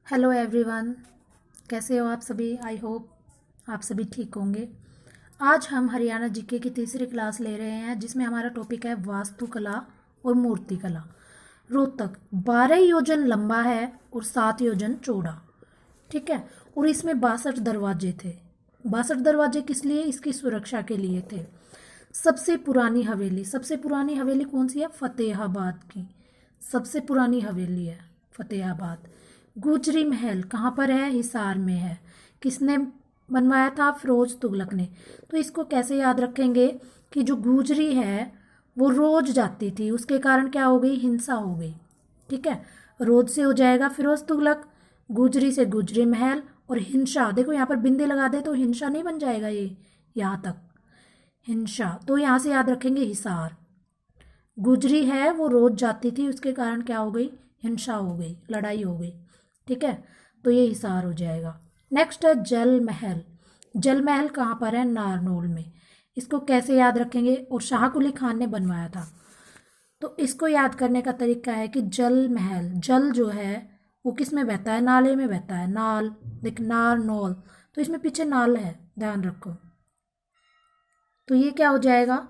Hello everyone, कैसे हो आप सभी। आई होप आप सभी ठीक होंगे। आज हम हरियाणा जीके की तीसरी क्लास ले रहे हैं जिसमें हमारा टॉपिक है वास्तुकला और मूर्तिकला। रोहतक 12 योजन लंबा है और 7 योजन चौड़ा। ठीक है। और इसमें 62 दरवाजे थे। 62 दरवाजे किस लिए? इसकी सुरक्षा के लिए थे। सबसे पुरानी हवेली कौन सी है? फतेहाबाद की सबसे पुरानी हवेली है फतेहाबाद। गुजरी महल कहाँ पर है? हिसार में है। किसने बनवाया था? फिरोज तुगलक ने। तो इसको कैसे याद रखेंगे कि जो गुजरी है वो रोज जाती थी, उसके कारण क्या हो गई? हिंसा हो गई। ठीक है। रोज से हो जाएगा फिरोज तुगलक, गुजरी से गुजरी महल, और हिंसा देखो यहाँ पर बिंदे लगा दे तो हिंसा नहीं बन जाएगा ये यहाँ तक हिंसा। तो यहाँ से याद रखेंगे हिसार। गुजरी है वो रोज जाती थी, उसके कारण क्या हो गई? हिंसा हो गई, लड़ाई हो गई। ठीक है। तो ये हिसार हो जाएगा। नेक्स्ट है जल महल। जल महल कहाँ पर है? नारनौल में। इसको कैसे याद रखेंगे? और शाह कुली खान ने बनवाया था। तो इसको याद करने का तरीका है कि जल महल, जल जो है वो किस में बहता है? नाले में बहता है। नाल देख, नार नौल, तो इसमें पीछे नाल है, ध्यान रखो। तो ये क्या हो जाएगा?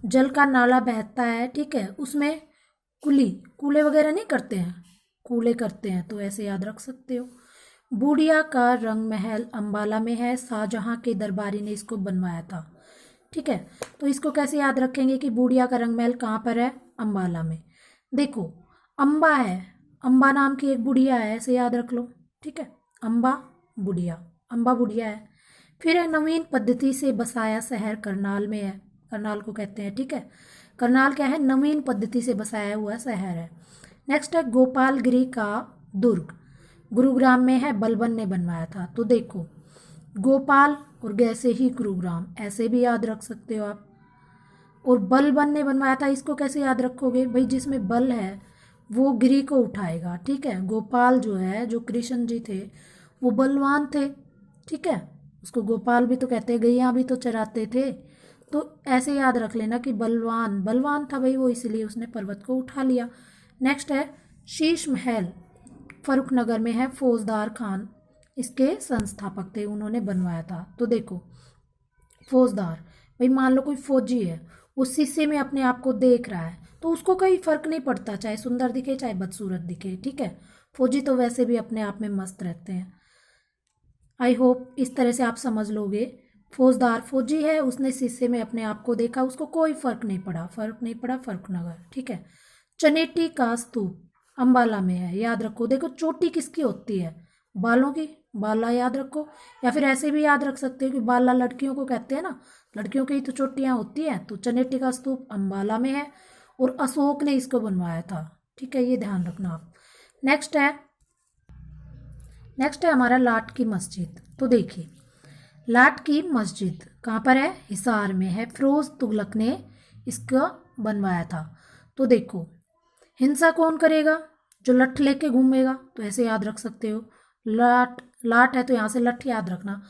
जल का नाला बहता है, ठीक है, उसमें कुली, कूले वगैरह नहीं करते हैं, कूले करते हैं, तो ऐसे याद रख सकते हो। बूढ़िया का रंग महल अंबाला में है, शाहजहां के दरबारी ने इसको बनवाया था। ठीक है। तो इसको कैसे याद रखेंगे कि बूढ़िया का रंग महल कहाँ पर है? अंबाला में। देखो अंबा है, अंबा नाम की एक बुढ़िया है, ऐसे याद रख लो। ठीक है। अंबा बुढ़िया, अंबा बुढ़िया है। फिर है नवीन पद्धति से बसाया शहर करनाल में है, करनाल को कहते हैं। ठीक है। करनाल क्या है? नवीन पद्धति से बसाया हुआ शहर है। नेक्स्ट है गोपालगिरी का दुर्ग, गुरुग्राम में है, बलबन ने बनवाया था। तो देखो गोपाल और जैसे ही गुरुग्राम, ऐसे भी याद रख सकते हो आप। और बलबन ने बनवाया था, इसको कैसे याद रखोगे भाई? जिसमें बल है वो गिरी को उठाएगा। ठीक है। गोपाल जो है, जो कृष्ण जी थे, वो बलवान थे। ठीक है। उसको गोपाल भी तो कहते हैं, गैया भी तो चराते थे। तो ऐसे याद रख लेना कि बलवान बलवान था भाई वो, इसलिए उसने पर्वत को उठा लिया। नेक्स्ट है शीश महल, फरुखनगर में है, फौजदार खान इसके संस्थापक थे, उन्होंने बनवाया था। तो देखो फौजदार, भाई मान लो कोई फौजी है, वो शीशे में अपने आप को देख रहा है, तो उसको कोई फर्क नहीं पड़ता, चाहे सुंदर दिखे चाहे बदसूरत दिखे। ठीक है। फौजी तो वैसे भी अपने आप में मस्त रहते हैं। आई होप इस तरह से आप समझ लोगे। फौजदार फौजी है, उसने शीशे में अपने आप को देखा, उसको कोई फर्क नहीं पड़ा, फर्रुखनगर। ठीक है। चनेटी का स्तूप अंबाला में है, याद रखो। देखो चोटी किसकी होती है? बालों की, बाला याद रखो। या फिर ऐसे भी याद रख सकते हो कि बाला लड़कियों को कहते हैं ना, लड़कियों की तो चोटियां होती हैं। तो चनेटी का स्तूप अंबाला में है और अशोक ने इसको बनवाया था। ठीक है, ये ध्यान रखना आप। नेक्स्ट है नेक्स्ट है हमारा लाट की मस्जिद। तो देखिए लाट की मस्जिद कहाँ पर है? हिसार में है, फिरोज तुगलक ने इसका बनवाया था। तो देखो हिंसा कौन करेगा? जो लठ लेके घूमेगा, तो ऐसे याद रख सकते हो। लाट, लाट है तो यहाँ से लठ याद रखना।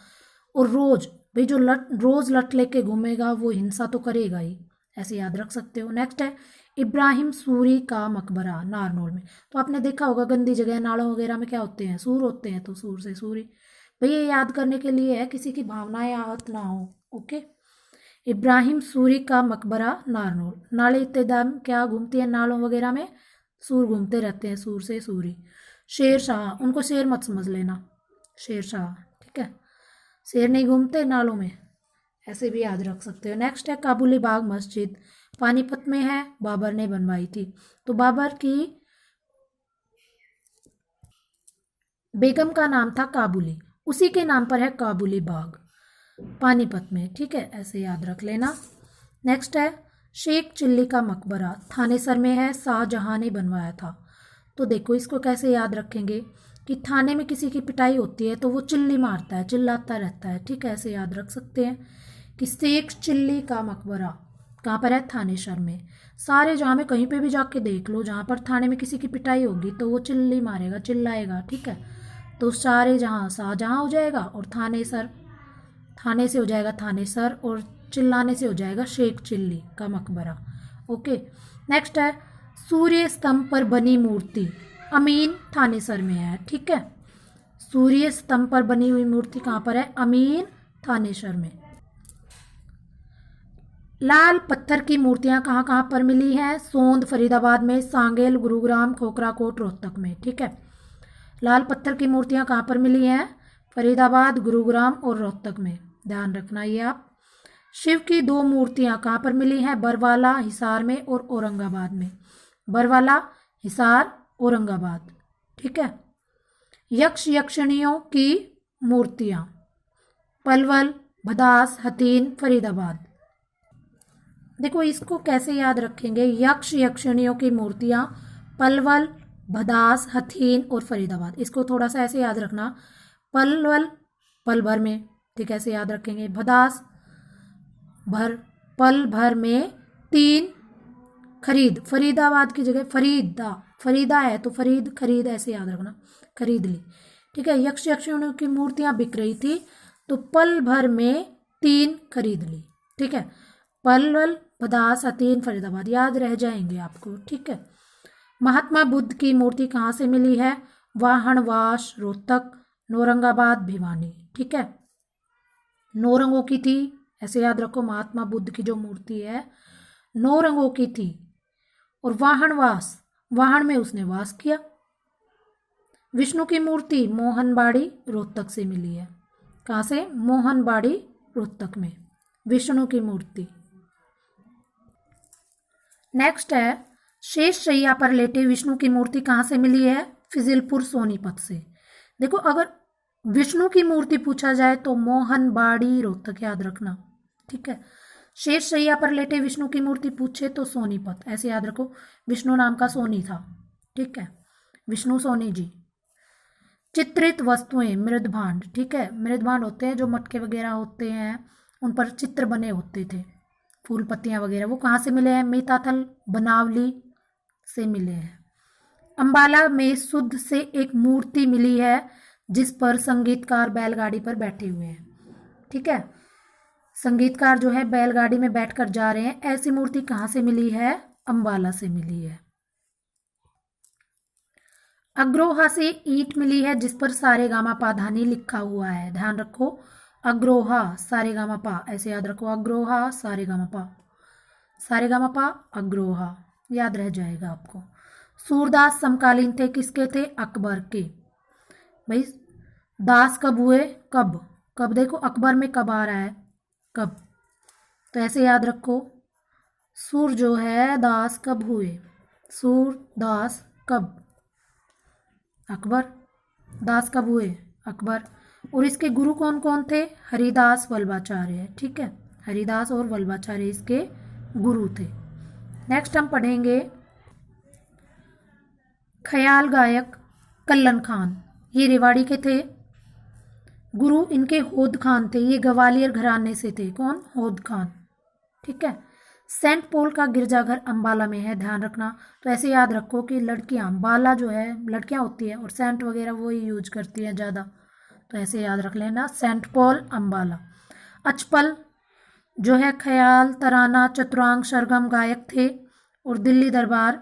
और रोज, भाई जो रोज लठ लेके घूमेगा वो हिंसा तो करेगा ही, ऐसे याद रख सकते हो। नेक्स्ट है इब्राहिम सूरी का मकबरा नारनौल में। तो आपने देखा होगा गंदी जगह नालों वगैरह में क्या होते हैं? सूर होते हैं, तो सूर से सूरी, भाई ये याद करने के लिए है, किसी की भावनाएं आहत ना हो। ओके। इब्राहिम सूरी का मकबरा नारनौल। नाले इत्तेदाम क्या घूमती है नालों वगैरह में? सूर घूमते रहते हैं, सूर से सूरी। शेर शाह, उनको शेर मत समझ लेना, शेर शाह। ठीक है। शेर नहीं घूमते नालों में, ऐसे भी याद रख सकते हो। नेक्स्ट है काबुली बाग मस्जिद, पानीपत में है, बाबर ने बनवाई थी। तो बाबर की बेगम का नाम था काबुली, उसी के नाम पर है काबुली बाग, पानीपत में। ठीक है, ऐसे याद रख लेना। नेक्स्ट है शेख चिल्ली का मकबरा, थानेसर में है, शाहजहां ने बनवाया था। तो देखो इसको कैसे याद रखेंगे कि थाने में किसी की पिटाई होती है तो वो चिल्ली मारता है, चिल्लाता रहता है। ठीक है, ऐसे याद रख सकते हैं कि शेख चिल्ली का मकबरा कहाँ पर है? थानेसर में। सारे जहाँ में कहीं पे भी जाके देख लो, जहाँ पर थाने में किसी की पिटाई होगी तो वो चिल्ली मारेगा, चिल्लाएगा। ठीक है। तो सारे जहाँ शाहजहां हो जाएगा, और थानेसर, थाने से हो जाएगा थानेसर, और चिल्लाने से हो जाएगा शेख चिल्ली का मकबरा। ओके। नेक्स्ट है सूर्य स्तंभ पर बनी मूर्ति, अमीन थानेसर में है। ठीक है। सूर्य स्तंभ पर बनी हुई मूर्ति कहाँ पर है? अमीन थानेसर में। लाल पत्थर की मूर्तियां कहाँ कहाँ पर मिली हैं? सोंद फरीदाबाद में, सांगेल गुरुग्राम खोखराकोट रोहतक में। ठीक है, लाल पत्थर की मूर्तियां कहाँ पर मिली हैं? फरीदाबाद, गुरुग्राम और रोहतक में, ध्यान रखना ये आप। शिव की 2 मूर्तियां कहाँ पर मिली हैं? बरवाला हिसार में और औरंगाबाद में। बरवाला, हिसार, औरंगाबाद। ठीक है। यक्ष यक्षिणियों की मूर्तियां पलवल, भदास, हथीन, फरीदाबाद। देखो इसको कैसे याद रखेंगे? यक्ष यक्षिणियों की मूर्तियां पलवल, भदास, हथीन और फरीदाबाद। इसको थोड़ा सा ऐसे याद रखना, पलवल पल भर में, ठीक है, ऐसे याद रखेंगे। भदास भर, पल भर में 3 खरीद, फरीदाबाद की जगह फरीदा, फरीदा है तो फरीद खरीद ऐसे याद रखना, खरीद ली। ठीक है, यक्ष यक्षिणियों की मूर्तियां बिक रही थी तो पल भर में 3 खरीद ली। ठीक है, पलवल, भदास, हथीन, फरीदाबाद याद रह जाएंगे आपको। ठीक है। महात्मा बुद्ध की मूर्ति कहाँ से मिली है? वाहणवास, रोहतक, नौरंगाबाद, भिवानी। ठीक है, 9 रंगों की थी, ऐसे याद रखो। महात्मा बुद्ध की जो मूर्ति है 9 रंगों की थी और वाहणवास, वाहन में उसने वास किया। विष्णु की मूर्ति मोहनबाड़ी रोहतक से मिली है। कहाँ से? मोहनबाड़ी रोहतक में विष्णु की मूर्ति। नेक्स्ट है, शेष शैया पर लेटे विष्णु की मूर्ति कहाँ से मिली है? फिजिलपुर सोनीपत से। देखो अगर विष्णु की मूर्ति पूछा जाए तो मोहनबाड़ी रोहतक याद रखना। ठीक है, शेष शैया पर लेटे विष्णु की मूर्ति पूछे तो सोनीपत, ऐसे याद रखो। विष्णु नाम का सोनी था। ठीक है, विष्णु सोनी जी। चित्रित वस्तुएं मृदभांड। ठीक है, मृदभांड होते हैं जो मटके वगैरह होते हैं, उन पर चित्र बने होते थे, फूल पत्तियां वगैरह, वो कहाँ से मिले हैं? मीताथल बनावली से मिले हैं। अंबाला में शुद्ध से एक मूर्ति मिली है जिस पर संगीतकार बैलगाड़ी पर बैठे हुए हैं। ठीक है, संगीतकार जो है बैलगाड़ी में बैठकर जा रहे हैं, ऐसी मूर्ति कहाँ से मिली है? अंबाला से मिली है। अग्रोहा से ईंट मिली है जिस पर सारेगामा पा धानी लिखा हुआ है, ध्यान रखो। अग्रोहा सारेगामा पा, ऐसे याद रखो। अग्रोहा सारेगामा पा, सारेगामा पा अग्रोहा, याद रह जाएगा आपको। सूरदास समकालीन थे, किसके थे? अकबर के। भाई दास कब हुए? कब, कब देखो अकबर में कब आ रहा है? कब, तो ऐसे याद रखो। सूर जो है दास कब हुए? सूरदास कब? अकबर। दास कब हुए? अकबर। और इसके गुरु कौन कौन थे? हरिदास वल्लभाचार्य। ठीक है, हरिदास और वल्लभाचार्य इसके गुरु थे। नेक्स्ट हम पढ़ेंगे ख्याल गायक कल्लन खान, ये रेवाड़ी के थे। गुरु इनके होद खान थे, ये ग्वालियर घराने से थे। कौन? होद खान। ठीक है, सेंट पॉल का गिरजाघर अंबाला में है, ध्यान रखना। तो ऐसे याद रखो कि लड़कियां, बाला जो है लड़कियां होती है और सेंट वगैरह वो ही यूज करती हैं ज़्यादा, तो ऐसे याद रख लेना, सेंट पॉल अंबाला। अचपल जो है ख्याल, तराना, चतुरांग, सरगम गायक थे और दिल्ली दरबार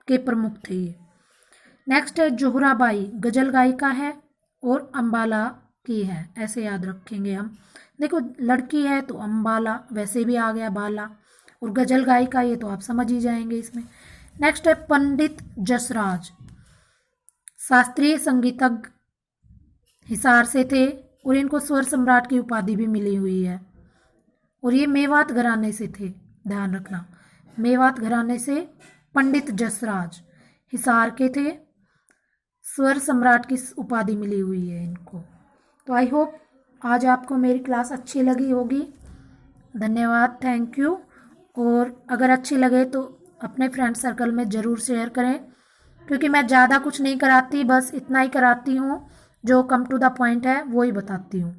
के प्रमुख थे ये। नेक्स्ट है जोहराबाई, गजल गायिका है और अंबाला की है, ऐसे याद रखेंगे हम। देखो लड़की है तो अंबाला, वैसे भी आ गया बाला, और गजल गायिका ये तो आप समझ ही जाएंगे इसमें। नेक्स्ट है पंडित जसराज, शास्त्रीय संगीतज्ञ, हिसार से थे और इनको स्वर सम्राट की उपाधि भी मिली हुई है और ये मेवात घराने से थे, ध्यान रखना। मेवात घराने से पंडित जसराज, हिसार के थे, स्वर सम्राट की उपाधि मिली हुई है इनको। तो आई होप आज आपको मेरी क्लास अच्छी लगी होगी। धन्यवाद, थैंक यू। और अगर अच्छी लगे तो अपने फ्रेंड सर्कल में ज़रूर शेयर करें, क्योंकि मैं ज़्यादा कुछ नहीं कराती, बस इतना ही कराती हूँ, जो कम टू द पॉइंट है वो ही बताती हूँ।